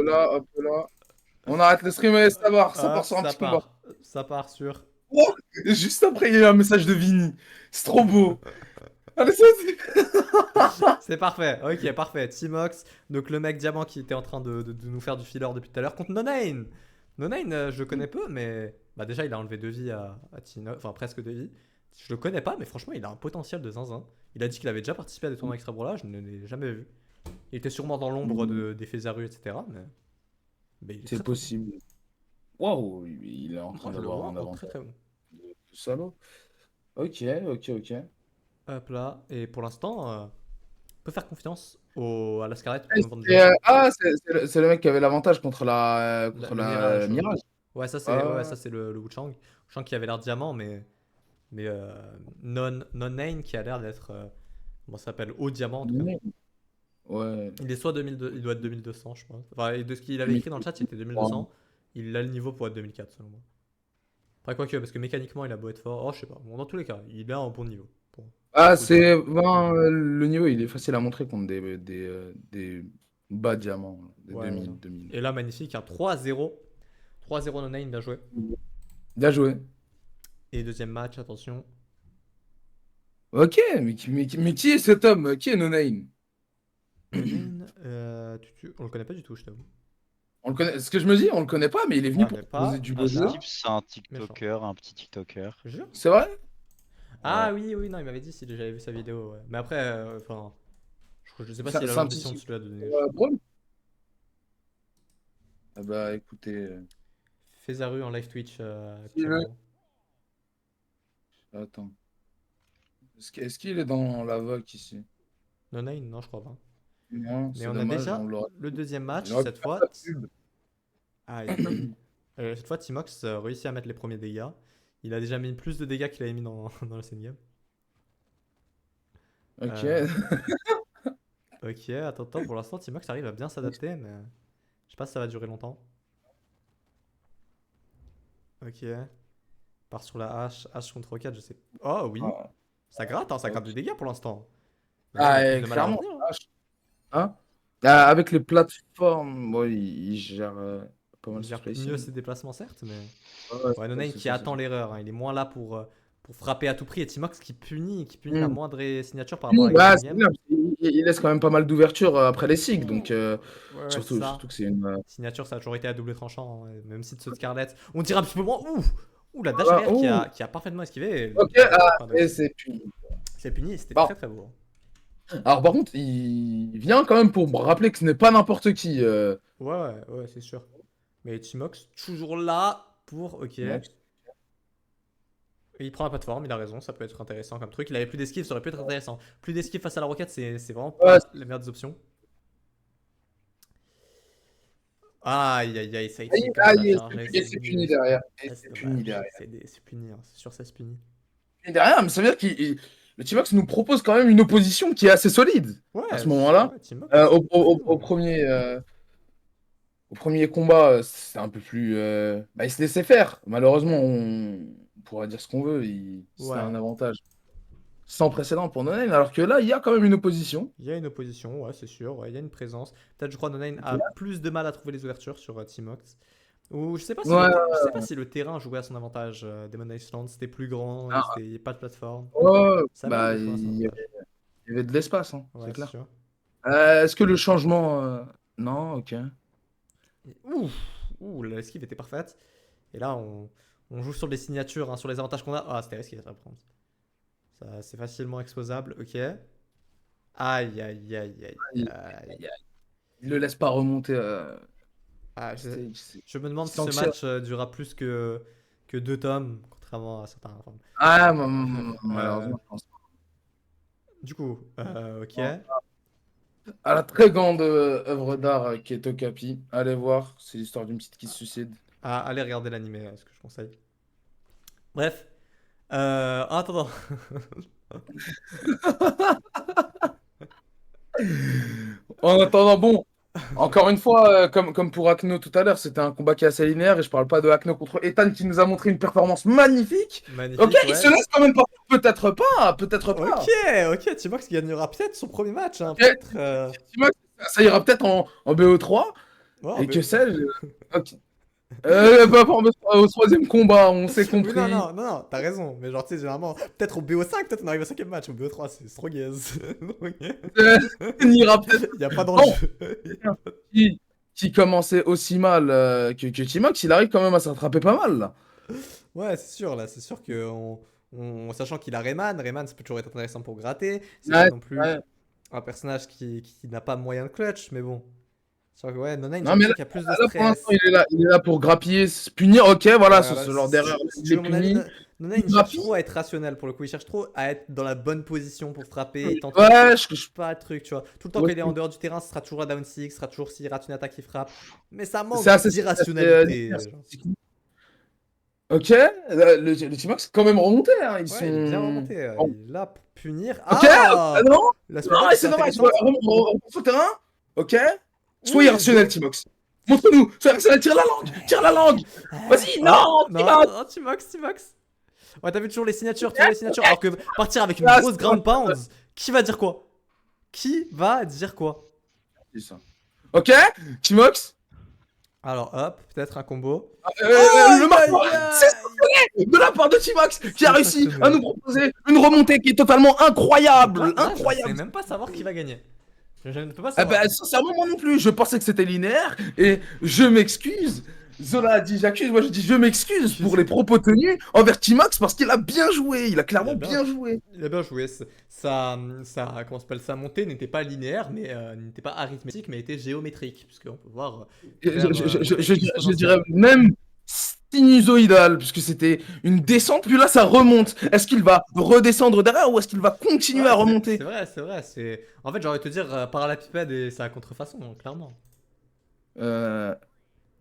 là, hop là. On arrête le stream et ça part Ah, sur un petit combat. ça part sur. Oh, et juste après, il y a eu un message de Vini. C'est trop beau. Allez, c'est... C'est parfait, ok, parfait. Timox, donc le mec diamant qui était en train de nous faire du filler depuis tout à l'heure contre Nonane. Nonane, je le connais peu, mais bah déjà il a enlevé 2 vies à Tino, enfin presque 2 vies. Je le connais pas, mais franchement il a un potentiel de zinzin. Il a dit qu'il avait déjà participé à des tournois extra là, je ne l'ai jamais vu. Il était sûrement dans l'ombre des Fezaru, etc. Mais il est C'est très très bon. possible. Waouh, il est en train Moi je le d'avoir un vois en très avantage très bon. de salaud. Ok, ok, ok. Hop là, et pour l'instant, on peut faire confiance à la Scarlett pour nous vendre du C'est, lourd. c'est le mec qui avait l'avantage contre Le la Mirage, ouais. Mirage. Ouais, ça Ah, c'est le Wuchang. Wuchang qui avait l'air diamant, mais non-name qui a l'air d'être, comment ça s'appelle, haut diamant en tout cas. ouais. Il est soit 2002, il doit être 2200, je pense. Enfin, et de ce qu'il avait Mais- écrit dans le chat, il était 2200. Il a le niveau pour être 2004, selon moi. Après, quoi que, parce que mécaniquement, il a beau être fort. Oh, je sais pas. Bon, dans tous les cas, il est un bon niveau. Ah, Haut diamant. le niveau, il est facile à montrer contre des bas diamants, des Ouais, voilà. 2000. Et là, magnifique, un 3-0. 3-0 non-name, bien joué. Bien joué. Et deuxième match, attention. Ok, mais qui est cet homme? Qui est No Name? No-name, on le connaît pas du tout, je t'avoue. On le connaît. Ce que je me dis, on le connaît pas, mais il est venu Ouais, pour mais proposer pas du Ah, beau ce jeu. méta, type, c'est un méchant. TikToker, un petit TikToker. Je jure. C'est vrai? Ah Ouais. oui, oui, non, il m'avait dit si j'avais vu sa vidéo. Ouais. Mais après, enfin, je sais pas s'il a C'est un petit l'ambition de type. se la donner. Brawl? Ah bah écoutez, Fezaru en live Twitch s'il veut- actuellement. attends. Est-ce qu'il est dans la VOC ici? No-name, non, je crois pas. Non, Mais c'est on a dommage, on déjà l'aurait. le deuxième match, Il aurait pu cette faire fois. sa pub. Aïe, aïe, aïe. Cette fois, Timox réussit à mettre les premiers dégâts. Il a déjà mis plus de dégâts qu'il avait mis dans, dans le scene game. Ok. Euh, ok, attends, pour l'instant, Timox arrive à bien s'adapter, mais je sais pas si ça va durer longtemps. Ok. Part sur la hache, hache contre roquette, je sais. Oh oui, Ah, ça gratte, hein, ça gratte ok. du dégât pour l'instant. Mais là, il a Ah, plus de mal à clairement. revenir, hein. Hein? Ah, avec les plateformes, bon, il gère pas mal Il son gère mieux spacing. ses déplacements, certes, mais. Ouais, Ouais, c'est Noname c'est qui ça, c'est attend ça. l'erreur, hein. Il est moins là pour frapper à tout prix. Et Timox qui punit la Hmm. moindre signature par rapport à gagner Bah, une c'est game. bien, parce qu'il laisse quand même pas mal d'ouverture après les SIG, donc Ouais, ouais, c'est surtout ça. que c'est une. Signature, ça a toujours été à double tranchant, hein. Même si de ceux de Scarlett. On tire un petit peu moins. Ouh! Ouh, la dash Voilà. arrière Oh, qui a parfaitement esquivé. Et ok, le point et de- c'est puni. C'est puni et c'était Bon. très très beau. Alors, par contre, il vient quand même pour me rappeler que ce n'est pas n'importe qui. Ouais, ouais, ouais, c'est sûr. Mais Timox, toujours là pour. Ok. Et Max. il prend la plateforme, il a raison, ça peut être intéressant comme truc. Il avait plus d'esquive, ça aurait pu être intéressant. Plus d'esquive face à la roquette, c'est vraiment Ouais, pas la meilleure des options. Aïe aïe aïe, ça a aïe, essayé comme ça, aïe, chargé, et c'est c'est nul. puni derrière. Et Ah, c'est c'est puni dommage, derrière. c'est puni, hein. C'est sûr, ça se punit. Et derrière, mais ça veut dire que le T-Max nous propose quand même une opposition qui est assez solide à Ouais, ce moment-là. ouais, Timox, très bon. Au premier combat, c'est un peu plus. Bah, il se laissait faire. Malheureusement, on pourra dire ce qu'on veut. C'était un Ouais, avantage sans précédent pour Nonen, alors que là, il y a quand même une opposition. il y a une opposition, ouais, c'est sûr, ouais, il y a une présence. Peut-être, je crois, Nonane Ok. a plus de mal à trouver les ouvertures sur Timox. Ou je sais pas si Ouais. je sais pas si le terrain jouait à son avantage. Demon Island, c'était plus grand, il n'y avait pas de plateforme. Ouais, Ça avait l'air bah, de jouer à son avantage. il y avait de l'espace, hein, c'est Ouais, c'est clair. sûr. Est-ce que le changement. Non, ok. Ouh, ouh, l'esquive était parfaite. Et là, on joue sur les signatures, hein, sur les avantages qu'on a. Ah, c'était risqué ça à prendre. Ça, c'est facilement exposable, ok. Aïe, aïe, aïe, aïe, Il, aïe. il le laisse pas remonter Ah, stage. je me demande Il si ce sanctionne. match durera plus que 2 tomes, contrairement à certains. Enfin, Ah, euh, malheureusement, je pense. du coup, ok. À la très grande œuvre d'art qui est Okapi. Allez voir, c'est l'histoire d'une petite qui se suicide. Ah, allez regarder l'animé, ce que je conseille. Bref. En attendant. En attendant, bon, encore une fois, comme pour Akno tout à l'heure, c'était un combat qui est assez linéaire et je parle pas de Akno contre Ethan qui nous a montré une performance magnifique. Ok, Magnifique, il se ouais. laisse quand même pas. Peut-être pas, peut-être Ok, pas. ok, T-Box gagnera peut-être son premier match, hein, Ok, peut-être. effectivement, ça ira peut-être en BO3. Oh, Et mais... que sais-je? Ok. Bah, au troisième combat, on s'est Oui, non, compris. non, non, non, t'as raison. Mais genre, tu sais, généralement, peut-être au BO5, peut-être on arrive au cinquième match. Au BO3, c'est trop gaze. Donc, On ira peut-être. il y a pas Bon, d'enjeu. qui, qui commençait aussi mal que Timox, il arrive quand même à s'attraper pas mal là. Ouais, c'est sûr, là, c'est sûr que sachant qu'il a Rayman, Rayman ça peut toujours être intéressant pour gratter. C'est pas Ouais, non plus ouais. un personnage qui n'a pas moyen de clutch, mais bon. C'est sûr que ouais, Nonine, j'ai Non, mais l'impression là, qu'il y a plus de pour l'instant, stress. il est là pour grappiller, se punir. Ok, voilà, Ouais, bah, ce genre d'erreur, si il tu est veux mon avis, puni. Il Nonine il cherche trop grappille. à être rationnel pour le coup. Il cherche trop à être dans la bonne position pour frapper. Il tente Ouais, pas le truc, tu vois. Tout le temps ouais, qu'il est en dehors du terrain, ce sera toujours la down six, ce sera toujours s'il rate une attaque, il frappe. Mais ça c'est manque d'irrationalité. Genre. ok, le T-Max est quand même remonté, hein. Ils Ouais, il est bien sont. remonté. Bon. Il est là pour punir. Ok, ah Ah! non, La non, spin dash, c'est c'est dommage. intéressante. Remonte sur le terrain. Ok, sois Oui, let's irrationnel, go. T-Max. Montre-nous, sois irrationnel, tire la langue, tire la langue. Vas-y, Oh, non, non, T-Max. non, T-Mox, T-Mox. Ouais, t'as vu toujours les signatures, toujours les signatures. Alors que partir avec une Ah, grosse ground pound, qui va dire quoi? Qui va dire quoi? c'est ça. Ok, T-Max. Alors, hop, peut-être un combo. Le Aïe, marqueur, aïe, c'est aïe! de la part de T-Max qui a C'est réussi à nous sanctionné. proposer une remontée qui est totalement Donc incroyable. là, je sais Incroyable. même pas savoir qui va gagner. Je ne peux pas Ah savoir. bah, sincèrement, moi non plus. Je pensais que c'était linéaire et je m'excuse. Zola a dit j'accuse, moi je dis je m'excuse pour les propos tenus envers T-Max parce qu'il a bien joué. Il a Il a clairement bien, bien joué. il a bien joué. Comment s'appelle, sa montée n'était pas linéaire, mais n'était pas arithmétique, mais était géométrique, puisqu'on peut voir vers montée Je exponentielle. dirais même sinusoïdal, puisque c'était une descente, puis là ça remonte. Est-ce qu'il va redescendre derrière ou est-ce qu'il va continuer Ouais, à c'est remonter? vrai, c'est vrai. En fait, j'aurais te dire parallépipède et sa contrefaçon, hein, clairement. Euh.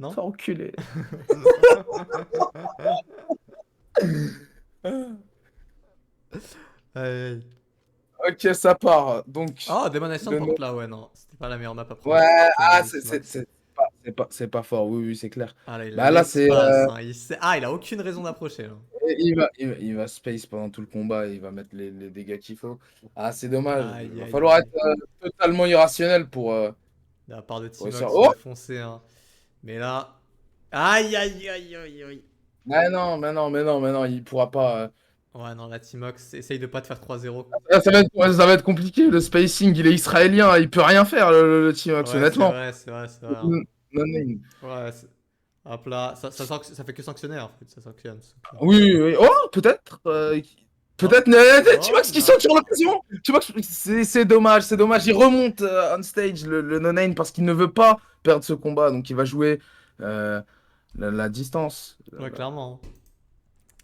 Non? Faut reculer. Aïe, aïe. Ok, ça part. Donc, Oh, Demon Ascent, le par no- contre, là, ouais, non. C'était pas la meilleure map à Ouais, prendre. C'est un ah, avis Max. c'est pas fort. Oui, oui, c'est clair. Ah, là, il a Bah là, c'est. l'espace. Hein. Ah, il a aucune raison d'approcher, là. Il va space pendant tout le combat. Il va mettre les dégâts qu'il faut. Ah, c'est dommage. Il Aïe, va aïe, falloir être aïe. totalement irrationnel De la part de pour réussir. Timox, il Oh! a foncé, hein. Mais là. Aïe, aïe, aïe, aïe, aïe. Mais non, il pourra pas. Ouais, non, la Timox, essaye de pas te faire 3-0. Ça va être compliqué. Le spacing, il est israélien. Il peut rien faire, le T-Max, Ouais, c'est honnêtement. vrai, c'est vrai, c'est vrai. Hein. Non, non. Ouais, hop là, ça fait que sanctionner en fait, ça sanctionne. Ça sanctionne. Oui, oui. Oh, peut-être. Oh, Peut-être. oh, T-Max qui non. saute sur l'occasion. T-Max, c'est dommage, c'est dommage. Il remonte on stage, le no-name, parce qu'il ne veut pas perdre ce combat. Donc il va jouer la distance. Ouais, clairement. Hein.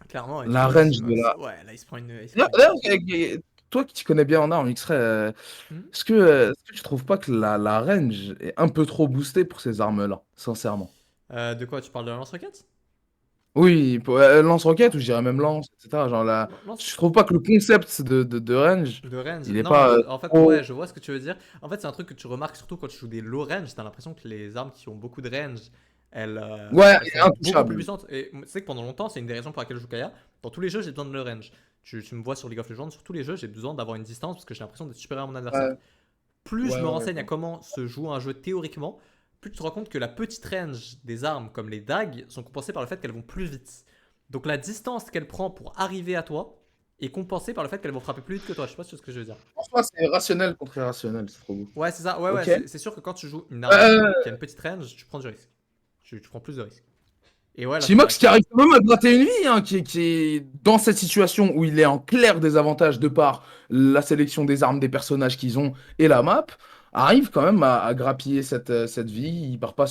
Clairement, et du La coup, range de Timox, la. ouais, là, il se prend une. Il se prend D'ailleurs, une... toi qui t'y connais bien en armes, X-Ray, Hmm. est-ce que tu trouves pas que la range est un peu trop boostée pour ces armes-là, sincèrement? De quoi, tu parles de la lance-roquette? Oui, pour, lance-roquette, ou je dirais même lance, etc. Genre là, Lance... je trouve pas que le concept de range, De range? il est Non, pas en fait, trop. ouais, je vois ce que tu veux dire. En fait, c'est un truc que tu remarques surtout quand tu joues des low range. T'as l'impression que les armes qui ont beaucoup de range, Ouais, elles sont beaucoup plus intouchable. puissantes. Et tu sais que pendant longtemps, c'est une des raisons pour laquelle je joue Kaya. Dans tous les jeux, j'ai besoin de le range. Tu me vois sur League of Legends, sur tous les jeux, j'ai besoin d'avoir une distance parce que j'ai l'impression d'être supérieur à mon adversaire. Ouais, Plus je me ouais. renseigne à comment se joue un jeu théoriquement, plus tu te rends compte que la petite range des armes comme les dagues sont compensées par le fait qu'elles vont plus vite. Donc la distance qu'elle prend pour arriver à toi est compensée par le fait qu'elles vont frapper plus vite que toi. Je sais pas si tu vois ce que je veux dire. En soi, c'est rationnel contre irrationnel, c'est trop beau. Ouais, c'est ça. Ouais, ouais, Ok. c'est sûr que quand tu joues une arme Euh, qui a une petite range, tu prends du risque. Tu prends plus de risques. Et ouais, là, c'est vrai Timox que. qui arrive quand même à gratter une vie, hein, qui est dans cette situation où il est en clair désavantage de par la sélection des armes des personnages qu'ils ont et la map, arrive quand même à grappiller cette vie. Il part pas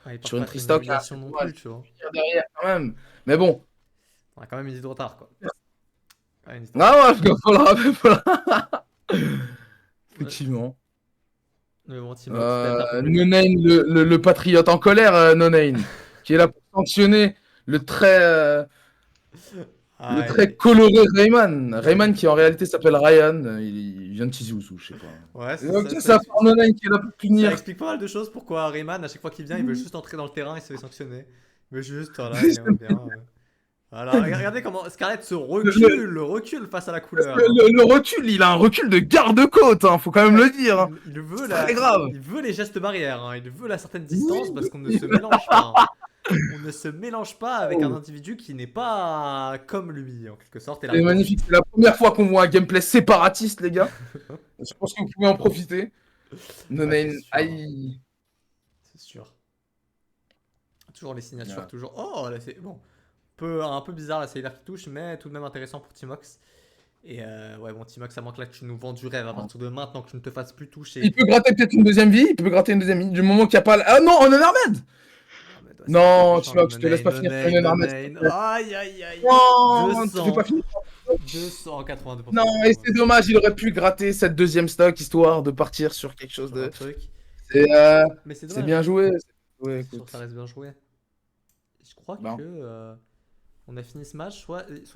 Ouais, il part sur une pas sur une tristock, hein, humiliation c'est non dommage. plus, tu vois. Il tire derrière quand même. Mais bon. On a quand même une idée de retard, quoi. Ouais, une idée de retard. Ah ouais, voilà. Ouais. Effectivement. Mais bon, Timox, peut-être un peu plus dur. Nonane, le patriote en colère, Nonane, qui est là pour sanctionner le très, euh, le Aïe, très aïe. coloré Rayman. Rayman qui en réalité s'appelle Ryan. Il vient de Tizi Ouzou, je sais pas. Ouais, Et donc ça, ça part Nonane qui est là pour ça punir. explique pas mal de choses pourquoi Rayman, à chaque fois qu'il vient, il veut juste entrer dans le terrain et se fait sanctionner. Il veut juste, voilà, il aimerait bien. Voilà, regardez comment Scarlett se recule face à la couleur. Le recul, il a un recul de garde-côte, hein, faut quand même le dire, hein. Il veut Très grave. il veut les gestes barrières, hein, il veut la certaine distance Oui. parce qu'on ne se mélange pas, hein. On ne se mélange pas avec un Oh. individu qui n'est pas comme lui, en quelque sorte. Et la C'est réponse magnifique, c'est la première fois qu'on voit un gameplay séparatiste, les gars. Je pense que vous pouvez en profiter. ouais, c'est Nonane, sûr, hein, aïe. c'est sûr. Toujours les signatures, Ouais. toujours. Oh, là c'est bon. Un peu bizarre la Sailor qui touche, mais tout de même intéressant pour Timox. Et ouais, bon, Timox, à moins que là tu nous vends du rêve à partir de maintenant, que tu ne te fasses plus toucher. Il peut gratter peut-être une deuxième vie, il peut gratter une deuxième vie, du moment qu'il n'y a pas... Ah non, on est Armed. Non, mais ouais, c'est un peu Non, méchant, le Timox, je te laisse pas finir sur une Armed, s'il te plaît. Aïe, aïe, aïe. Non, tu fais 200. pas finir. 282%. Non, et c'est dommage, il aurait pu gratter cette deuxième stock, histoire de partir sur quelque chose Sur un de... truc. C'est Mais c'est c'est dommage. bien joué. Ouais, C'est sûr, écoute. ça reste bien joué. Je crois Bon. que on a fini ce match, soit